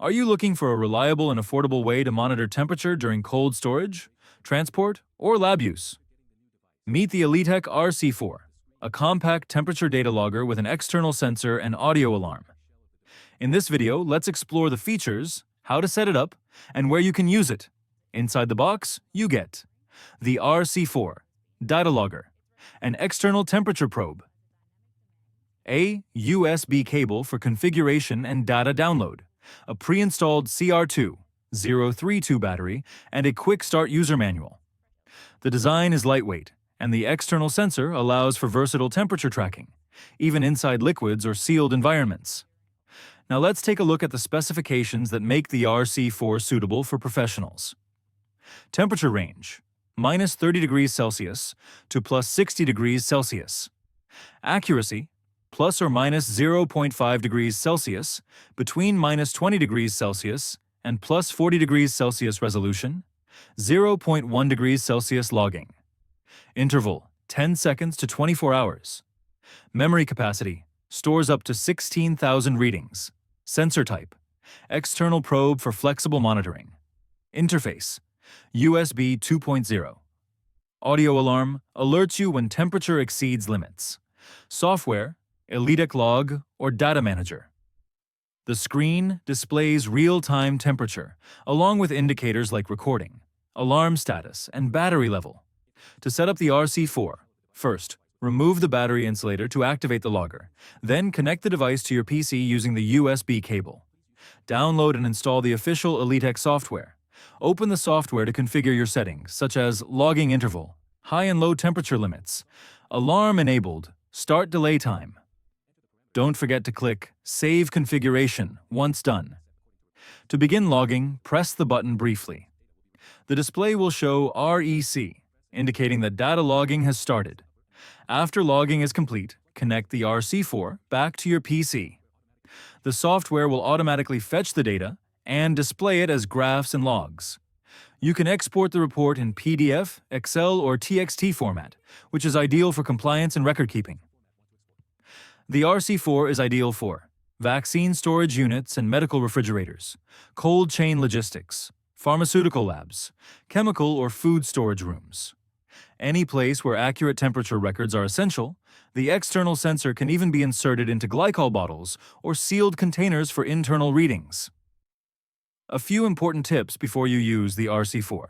Are you looking for a reliable and affordable way to monitor temperature during cold storage, transport, or lab use? Meet the Elitech RC-4, a compact temperature data logger with an external sensor and audio alarm. In this video, let's explore the features, how to set it up, and where you can use it. Inside the box, you get the RC-4 data logger, an external temperature probe, a USB cable for configuration and data download, a pre-installed CR2 battery, and a quick start user manual. The design is lightweight, and the external sensor allows for versatile temperature tracking, even inside liquids or sealed environments. Now let's take a look at the specifications that make the RC-4 suitable for professionals. Temperature range: minus 30 degrees Celsius to plus 60 degrees Celsius. Accuracy: plus or minus 0.5 degrees Celsius, between minus 20 degrees Celsius and plus 40 degrees Celsius resolution, 0.1 degrees Celsius logging. Interval: 10 seconds to 24 hours. Memory capacity: stores up to 16,000 readings. Sensor type: external probe for flexible monitoring. Interface: USB 2.0. Audio alarm alerts you when temperature exceeds limits. Software: Elitech Log or Data Manager. The screen displays real-time temperature, along with indicators like recording, alarm status, and battery level. To set up the RC-4, first, remove the battery insulator to activate the logger, then connect the device to your PC using the USB cable. Download and install the official Elitech software. Open the software to configure your settings, such as logging interval, high and low temperature limits, alarm enabled, start delay time. Don't forget to click Save Configuration once done. To begin logging, press the button briefly. The display will show REC, indicating that data logging has started. After logging is complete, connect the RC-4 back to your PC. The software will automatically fetch the data and display it as graphs and logs. You can export the report in PDF, Excel, or TXT format, which is ideal for compliance and record keeping. The RC-4 is ideal for vaccine storage units and medical refrigerators, cold chain logistics, pharmaceutical labs, chemical or food storage rooms. Any place where accurate temperature records are essential, the external sensor can even be inserted into glycol bottles or sealed containers for internal readings. A few important tips before you use the RC-4.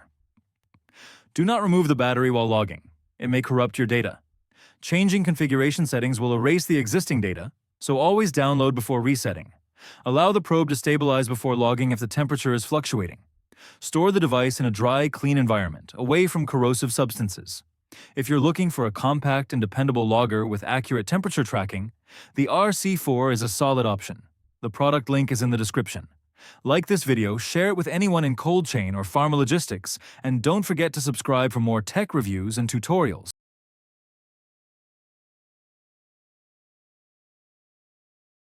Do not remove the battery while logging. It may corrupt your data. Changing configuration settings will erase the existing data, so always download before resetting. Allow the probe to stabilize before logging if the temperature is fluctuating. Store the device in a dry, clean environment, away from corrosive substances. If you're looking for a compact and dependable logger with accurate temperature tracking, the RC-4 is a solid option. The product link is in the description. Like this video, share it with anyone in cold chain or pharma logistics, and don't forget to subscribe for more tech reviews and tutorials.